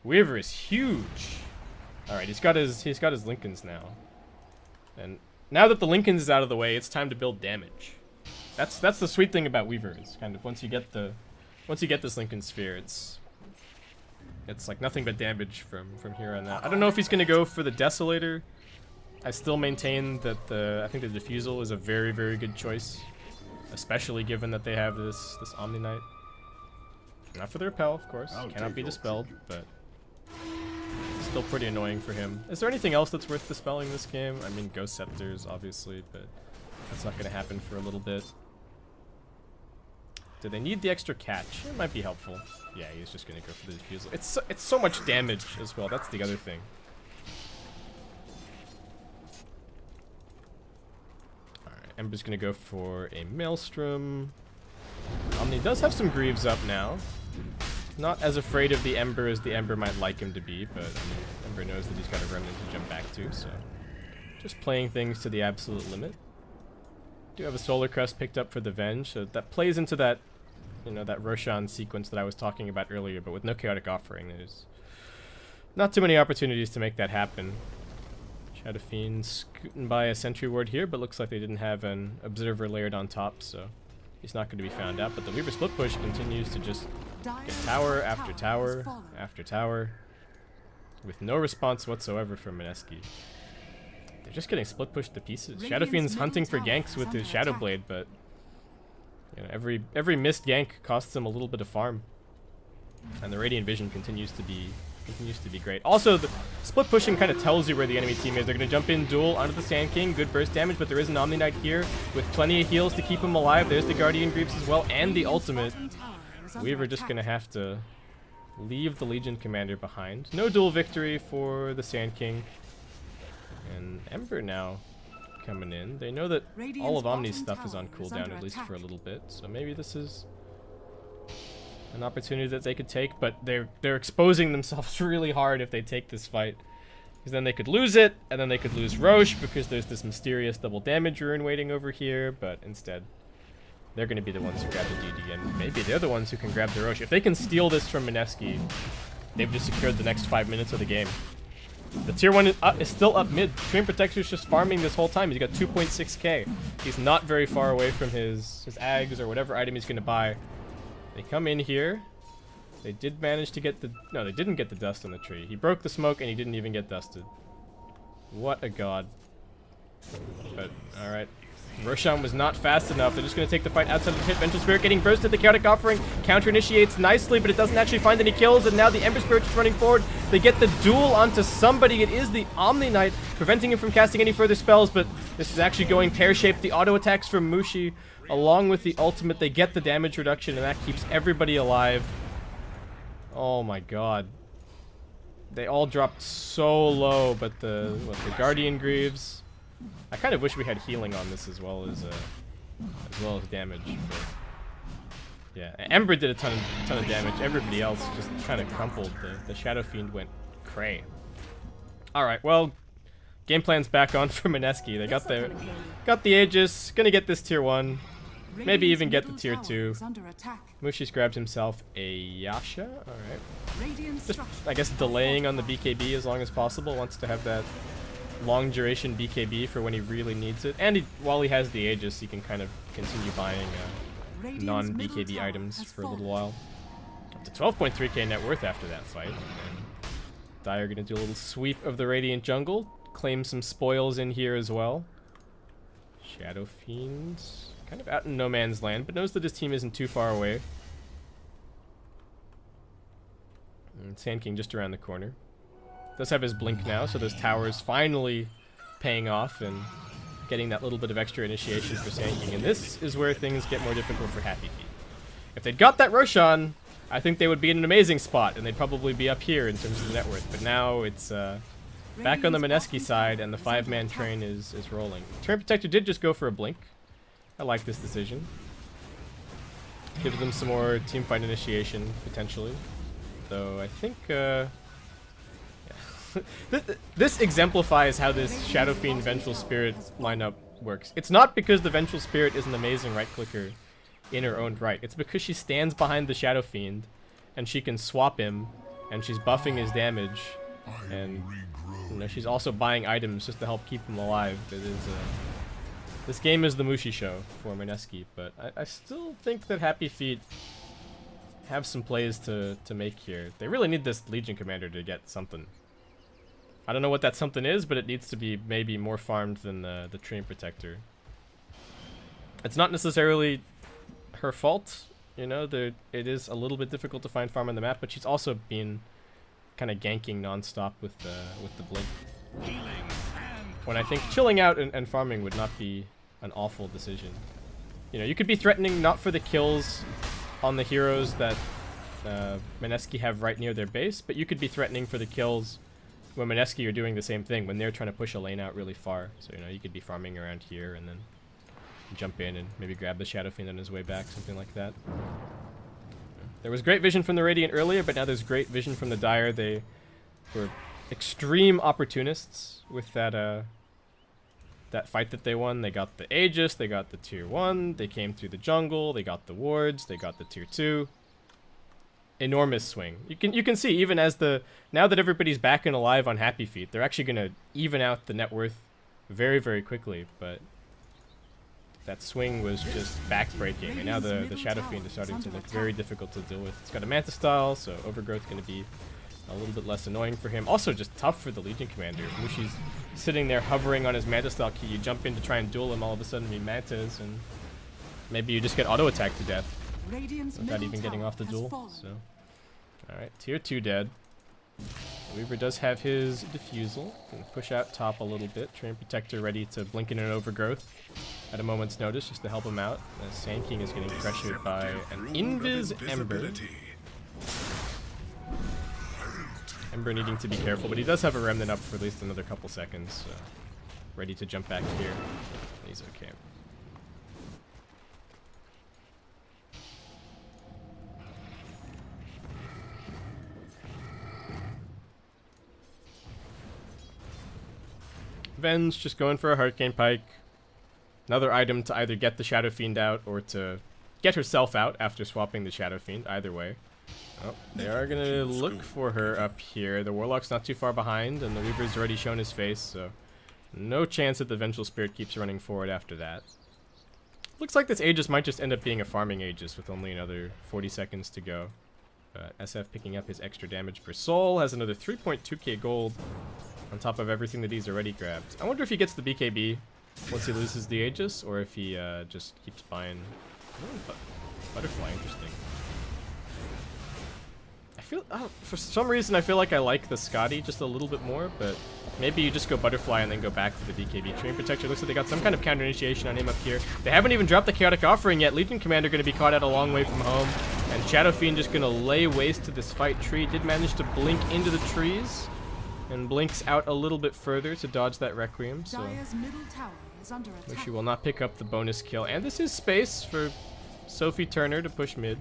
Weaver is huge. All right, he's got his Lincolns now. And now that the Lincolns is out of the way, it's time to build damage. That's the sweet thing about Weaver, is kind of once you get this Lincoln Sphere, it's like nothing but damage from here on out. I don't know if he's gonna go for the Desolator. I still maintain that I think the Diffusal is a very, very good choice, especially given that they have this Omni Knight. Not for the Repel, of course. Cannot be dispelled, but still pretty annoying for him. Is there anything else that's worth dispelling this game? I mean, Ghost Scepters, obviously, but that's not gonna happen for a little bit. Do they need the extra catch? It might be helpful. Yeah, he's just gonna go for the Diffusal. It's so much damage as well. That's the other thing. Alright, Ember's gonna go for a Maelstrom. Omni does have some Greaves up now. Not as afraid of the Ember as the Ember might like him to be, but I mean, Ember knows that he's got a Remnant to jump back to, so just playing things to the absolute limit. Do have a Solar Crest picked up for the Venge, so that plays into that you know, that Roshan sequence that I was talking about earlier, but with no chaotic offering, there's not too many opportunities to make that happen. Shadow Fiend scooting by a sentry ward here, but looks like they didn't have an observer layered on top, so he's not going to be found out. But the Weaver split push continues to just get tower after tower after tower with no response whatsoever from Mineski. They're just getting split pushed to pieces. Shadow Fiend's hunting for ganks with his Shadow Blade, but you know, every missed gank costs him a little bit of farm, and the Radiant Vision continues to be great. Also, the split pushing kind of tells you where the enemy team is. They're going to jump in duel onto the Sand King. Good burst damage, but there is an Omni Knight here with plenty of heals to keep him alive. There's the Guardian Greaves as well, and the ultimate. Weaver just going to have to leave the Legion Commander behind. No duel victory for the Sand King. And Ember now coming in. They know that all of Omni's stuff is on cooldown, at least for a little bit. So maybe this is an opportunity that they could take, but they're exposing themselves really hard if they take this fight, because then they could lose it, and then they could lose Roche because there's this mysterious double damage rune waiting over here. But instead, they're going to be the ones who grab the DD, and maybe they're the ones who can grab the Roche. If they can steal this from Mineski, they've just secured the next 5 minutes of the game. The tier 1 is still up mid. Treant Protector's just farming this whole time. He's got 2.6k. He's not very far away from his Ags or whatever item he's going to buy. They come in here. They did manage to get the... No, they didn't get the dust on the tree. He broke the smoke and he didn't even get dusted. What a god. But, alright. Roshan was not fast enough. They're just going to take the fight outside of the pit. Vengeful Spirit getting bursted. The Chaotic Offering counter initiates nicely, but it doesn't actually find any kills. And now the Ember Spirit is running forward. They get the duel onto somebody. It is the Omni Knight, preventing him from casting any further spells, but this is actually going pear-shaped. The auto attacks from Mushi, along with the ultimate, they get the damage reduction, and that keeps everybody alive. Oh my god. They all dropped so low, but the Guardian Greaves... I kind of wish we had healing on this as well as damage. But yeah, Ember did a ton of damage. Everybody else just kind of crumpled. The Shadow Fiend went cray. All right, well, game plan's back on for Mineski. They got the Aegis, gonna get this tier 1, maybe even get the tier 2. Mushi's grabbed himself a Yasha. All right, just I guess delaying on the BKB as long as possible. Wants to have that long duration BKB for when he really needs it, and while he has the Aegis, he can kind of continue buying non-BKB items for a little while. Up to 12.3k net worth after that fight. And Dire gonna do a little sweep of the Radiant jungle, claim some spoils in here as well. Shadow Fiend kind of out in no man's land, but knows that his team isn't too far away. And Sand King just around the corner. Does have his blink now, so those towers finally paying off and getting that little bit of extra initiation for Sand King. And this is where things get more difficult for HappyFeet. If they'd got that Roshan, I think they would be in an amazing spot, and they'd probably be up here in terms of the net worth. But now it's back on the Mineski side, and the 5-man train is rolling. Treant Protector did just go for a blink. I like this decision. Gives them some more teamfight initiation, potentially. Though I think... This exemplifies how this Shadow Fiend Vengeful Spirit lineup works. It's not because the Vengeful Spirit is an amazing right clicker in her own right. It's because she stands behind the Shadow Fiend and she can swap him, and she's buffing his damage, and you know, she's also buying items just to help keep him alive. It is this game is the Mushi show for Mineski, but I still think that HappyFeet have some plays to make here. They really need this Legion Commander to get something. I don't know what that something is, but it needs to be maybe more farmed than the Treant Protector. It's not necessarily her fault, you know. It is a little bit difficult to find farm on the map, but she's also been kind of ganking non-stop with the blink. When I think chilling out and farming would not be an awful decision. You know, you could be threatening not for the kills on the heroes that Mineski have right near their base, but you could be threatening for the kills when Mineski are doing the same thing, when they're trying to push a lane out really far. So, you know, you could be farming around here and then jump in and maybe grab the Shadow Fiend on his way back, something like that. There was great vision from the Radiant earlier, but now there's great vision from the Dire. They were extreme opportunists with that that fight that they won. They got the Aegis, they got the tier 1, they came through the jungle, they got the wards, they got the tier 2. Enormous swing. You can see even as now that everybody's back and alive on HappyFeet, they're actually gonna even out the net worth very, very quickly, but that swing was just backbreaking, and now the Shadow Fiend is starting to look very difficult to deal with. It's got a Manta style, so Overgrowth going to be a little bit less annoying for him. Also just tough for the Legion Commander. If Mushi's sitting there hovering on his Manta style key, you jump in to try and duel him, all of a sudden he Mantas, and maybe you just get auto-attacked to death without even getting off the duel. So, alright, tier 2 dead. Weaver does have his Diffusal. Can push out top a little bit. Train Protector ready to blink in an Overgrowth at a moment's notice just to help him out. The Sand King is getting pressured by an Invis Ember. Ember needing to be careful, but he does have a Remnant up for at least another couple seconds. So ready to jump back here. He's okay. Ven's just going for a Hurricane Pike. Another item to either get the Shadow Fiend out or to get herself out after swapping the Shadow Fiend. Either way. Oh, they are going to look for her up here. The Warlock's not too far behind, and the Weaver's already shown his face, so no chance that the Vengeful Spirit keeps running forward after that. Looks like this Aegis might just end up being a farming Aegis with only another 40 seconds to go. SF picking up his extra damage per soul, has another 3.2k gold on top of everything that he's already grabbed. I wonder if he gets the BKB once he loses the Aegis, or if he just keeps buying. Oh, Butterfly, interesting. I feel, for some reason, I feel like I like the Scotty just a little bit more, but maybe you just go Butterfly and then go back to the BKB. Train Protector looks like they got some kind of counter initiation on him up here. They haven't even dropped the Chaotic Offering yet. Legion Commander going to be caught out a long way from home, and Shadow Fiend just going to lay waste to this fight. Tree did manage to blink into the trees, and blinks out a little bit further to dodge that Requiem, so Mushi will not pick up the bonus kill. And this is space for Sophie Turner to push mid.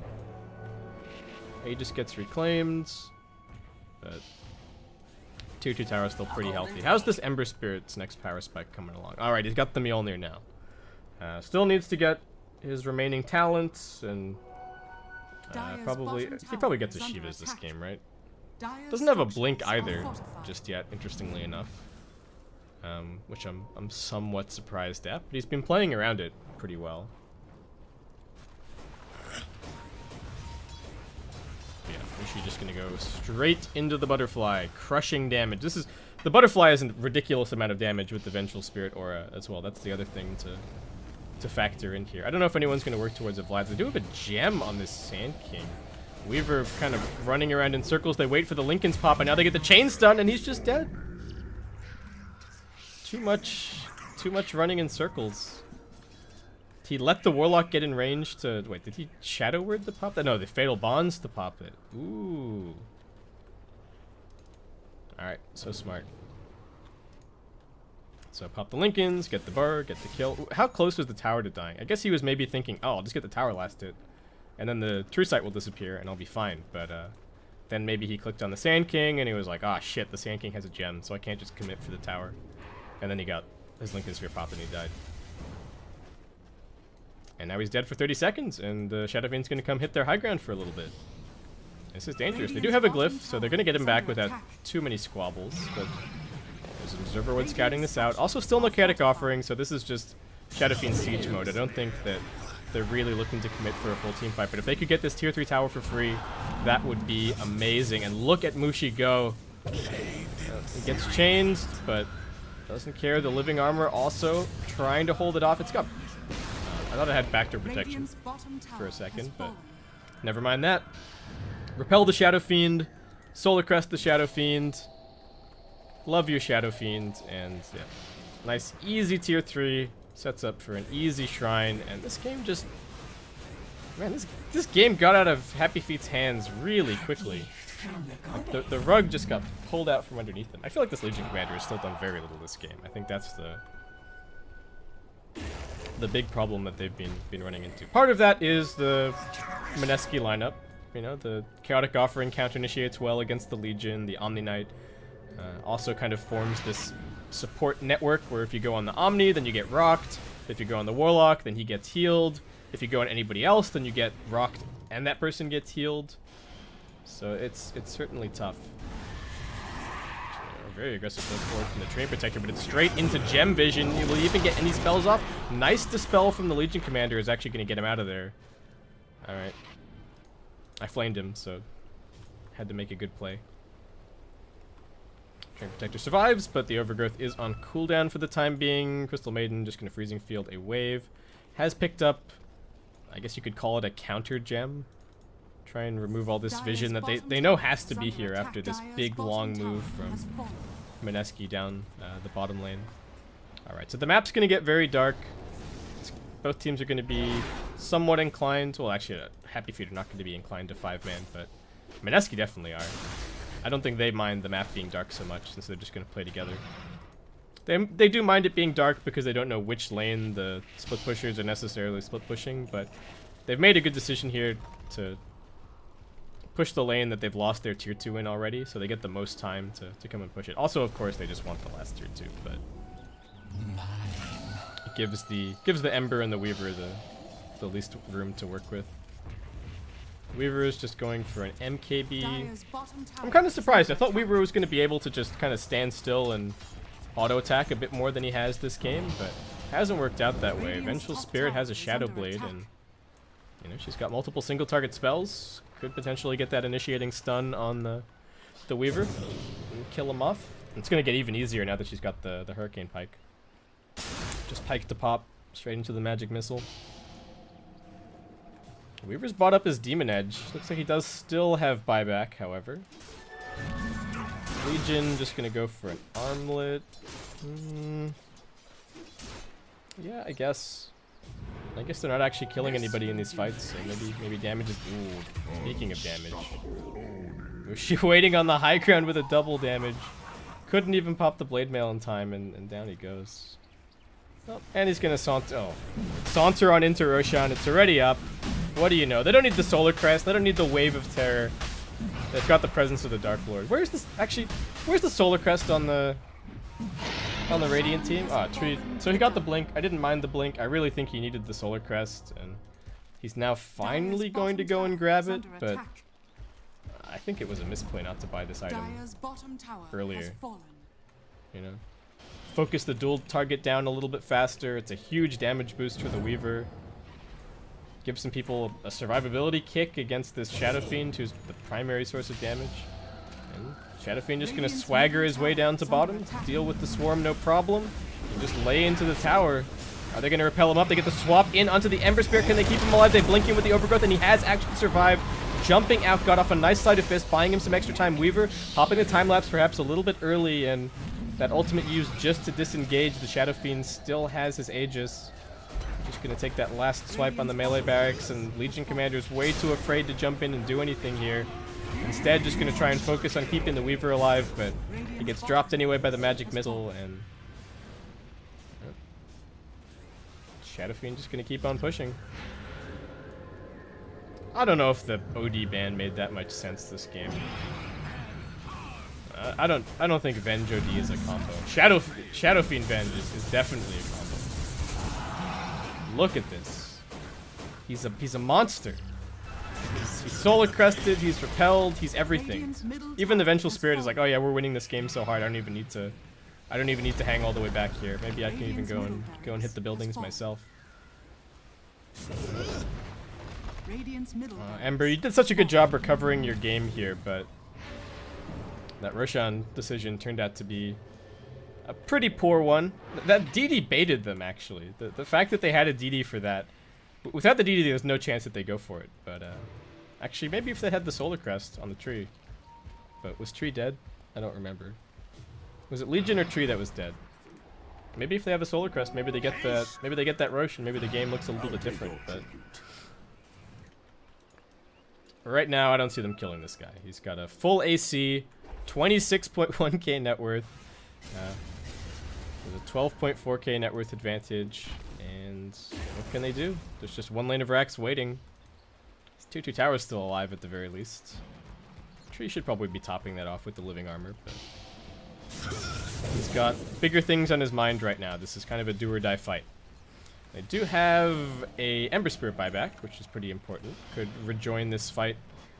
Aegis gets reclaimed, but tier 2 tower is still pretty healthy. How's this Ember Spirit's next power spike coming along? Alright, he's got the Mjolnir now. Still needs to get his remaining talents, and he probably gets a Shiva's this game, right? Doesn't have a blink either, just yet, interestingly enough. Which I'm somewhat surprised at, but he's been playing around it pretty well. Yeah, Mushi just gonna go straight into the Butterfly, crushing damage. The Butterfly has a ridiculous amount of damage with the Vengeful Spirit aura as well. That's the other thing to factor in here. I don't know if anyone's gonna work towards a Vlad. They do have a gem on this Sand King. Weaver kind of running around in circles. They wait for the Linken's pop, and now they get the chain stun, and he's just dead. Too much running in circles. He let the Warlock get in range to... Wait, did he Shadow Word to pop that? No, the Fatal Bonds to pop it. Ooh. Alright, so smart. So pop the Linken's, get the bar, get the kill. Ooh, how close was the tower to dying? I guess he was maybe thinking, oh, I'll just get the tower last hit, and then the True Sight will disappear, and I'll be fine. But then maybe he clicked on the Sand King, and he was like, ah, shit, the Sand King has a gem, so I can't just commit for the tower. And then he got his Linken's Sphere popped, and he died. And now he's dead for 30 seconds, and the Shadow Fiend's going to come hit their high ground for a little bit. This is dangerous. They do have a glyph, so they're going to get him back without too many squabbles, but there's an Observer Wood scouting this out. Also still no Chaotic Offering, so this is just Shadow Fiend Siege mode. I don't think that they're really looking to commit for a full team fight, but if they could get this tier 3 tower for free, that would be amazing. And look at Mushi go. He gets changed, but doesn't care. The Living Armor also trying to hold it off. It's got... I thought it had backdoor protection for a second, but never mind that. Repel the Shadow Fiend. Solar Crest the Shadow Fiend. Love your Shadow Fiend. And yeah, nice easy tier 3. Sets up for an easy shrine. And this game just... Man, this game got out of HappyFeet's hands really quickly. Like the rug just got pulled out from underneath them. I feel like this Legion Commander has still done very little this game. I think that's the big problem that they've been running into. Part of that is the Mineski lineup. You know, the Chaotic Offering counter initiates well against the Legion. The Omni Knight also kind of forms this support network where if you go on the Omni, then you get rocked. If you go on the Warlock, then he gets healed. If you go on anybody else, then you get rocked and that person gets healed. So it's certainly tough. Very aggressive build forward from the Terrain Protector, but it's straight into Gem Vision. Will he even get any spells off? Nice Dispel from the Legion Commander is actually going to get him out of there. Alright. I flamed him, so had to make a good play. Terrain Protector survives, but the Overgrowth is on cooldown for the time being. Crystal Maiden just going to Freezing Field a wave. Has picked up, I guess you could call it a counter gem. Try and remove all this vision that they know has to be here after this big long move from Mineski down the bottom lane. Alright, so the map's going to get very dark. Both teams are going to be somewhat inclined. Well, actually, HappyFeet are not going to be inclined to 5-man, but Mineski definitely are. I don't think they mind the map being dark so much since they're just going to play together. They do mind it being dark because they don't know which lane the split pushers are necessarily split pushing, but they've made a good decision here to push the lane that they've lost their tier 2 in already, so they get the most time to come and push it. Also, of course, they just want the last tier 2, but it gives the Ember and the Weaver the least room to work with. Weaver is just going for an MKB. I'm kind of surprised. I thought Weaver was going to be able to just kind of stand still and auto attack a bit more than he has this game, but hasn't worked out that way. Vengeful Spirit has a Shadow Blade, and you know she's got multiple single target spells. Could potentially get that initiating stun on the Weaver and kill him off. It's going to get even easier now that she's got the Hurricane Pike. Just Pike to pop straight into the Magic Missile. Weaver's bought up his Demon Edge. Looks like he does still have buyback, however. Legion just going to go for an Armlet. Yeah, I guess they're not actually killing anybody in these fights, so maybe damage is... Ooh, speaking of damage. Was she waiting on the high ground with a double damage? Couldn't even pop the Blade Mail in time, and down he goes. Oh, and he's gonna saunter on into Roshan. It's already up. What do you know? They don't need the Solar Crest. They don't need the Wave of Terror. They've got the presence of the Dark Lord. Where's this? Actually, where's the Solar Crest on the Radiant team? Ah, Tree. So he got the blink. I didn't mind the blink. I really think he needed the Solar Crest, and he's now finally going to go and grab it, but I think it was a misplay not to buy this item earlier. You know, focus the dual target down a little bit faster. It's a huge damage boost for the Weaver. Give some people a survivability kick against this Shadow Fiend, who's the primary source of damage. And Shadow Fiend just gonna swagger his way down to bottom, deal with the swarm no problem, and just lay into the tower. Are they gonna repel him up? They get the swap in onto the Ember Spirit. Can they keep him alive? They blink in with the Overgrowth, and he has actually survived. Jumping out, got off a nice sleight of fist, buying him some extra time. Weaver hopping the time lapse perhaps a little bit early, and that ultimate used just to disengage. The Shadow Fiend still has his Aegis. Just gonna take that last swipe on the melee barracks, and Legion Commander's way too afraid to jump in and do anything here. Instead, just gonna try and focus on keeping the Weaver alive, but he gets dropped anyway by the Magic Missile, and Shadow Fiend just gonna keep on pushing. I don't know if the OD ban made that much sense this game. I don't think Venge OD is a combo. Shadow Fiend Venge is definitely a combo. Look at this. He's a monster. He's solar crested, he's repelled, he's everything. Even the Vengeful Spirit is like, oh yeah, we're winning this game so hard, I don't even need to hang all the way back here. Maybe I can even go and hit the buildings myself. Ember, you did such a good job recovering your game here, but that Roshan decision turned out to be a pretty poor one. That DD baited them, actually. The fact that they had a DD for that. Without the DD, there was no chance that they go for it. But actually, maybe if they had the Solar Crest on the tree. But was Tree dead? I don't remember. Was it Legion or Tree that was dead? Maybe if they have a Solar Crest, maybe they get that Roshan. Maybe the game looks a little bit different. But right now, I don't see them killing this guy. He's got a full AC, 26.1k net worth. There's a 12.4k net worth advantage, and what can they do? There's just one lane of racks waiting. Tier 2 tower's still alive at the very least. Tree should probably be topping that off with the living armor, but He's got bigger things on his mind right now. This is kind of a do-or-die fight. They do have a Ember Spirit buyback, which is pretty important. Could rejoin this fight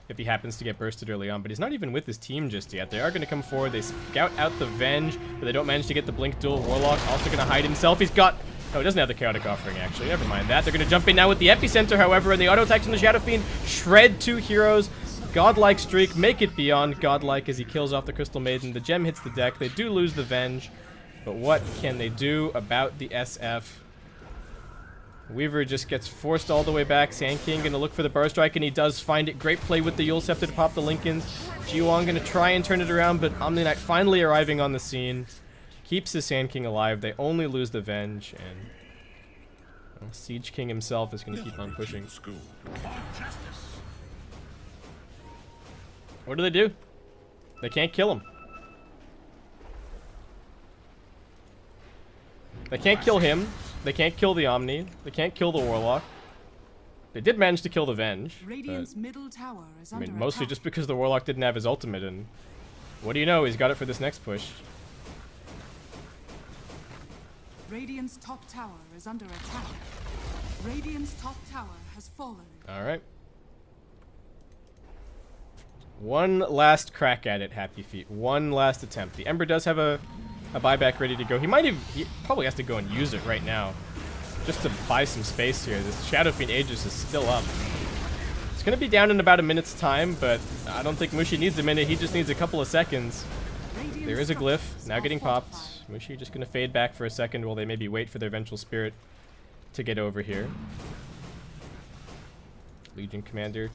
if he happens to get bursted early on, but he's not even with his team just yet. They are going to come forward. They scout out the Venge, but they don't manage to get the Blink duel. Warlock also going to hide himself. He's got... Oh, he doesn't have the Chaotic Offering, actually. Never mind that. They're going to jump in now with the Epicenter, however, and the auto attacks from the Shadow Fiend shred 2 heroes. Godlike streak, make it beyond godlike as he kills off the Crystal Maiden. The gem hits the deck. They do lose the Venge, but what can they do about the SF? Weaver just gets forced all the way back. Sand King going to look for the Burst Strike, and he does find it. Great play with the Yule Scepter to pop the Lincolns. Jiwon going to try and turn it around, but Omni Knight finally arriving on the scene. Keeps his Sand King alive. They only lose the Venge, and well, Siege King himself is going to keep on pushing. What do? They can't kill him. They can't kill him. They can't kill the Omni. They can't kill the Warlock. They did manage to kill the Venge. Radiant's middle tower is I mean, under mostly attack. just because the Warlock didn't have his ultimate, and what do you know? He's got it for this next push. Radiant's top tower is under attack. Radiant's top tower has fallen. Alright. One last crack at it, HappyFeet. One last attempt. The Ember does have a buyback ready to go. He probably has to go and use it right now. Just to buy some space here. This Shadow Fiend Aegis is still up. It's going to be down in about a minute's time, but I don't think Mushi needs a minute. He just needs a couple of seconds. There is a glyph. Now getting popped. Mushi just going to fade back for a second while they maybe wait for their Vengeful Spirit to get over here. Legion Commander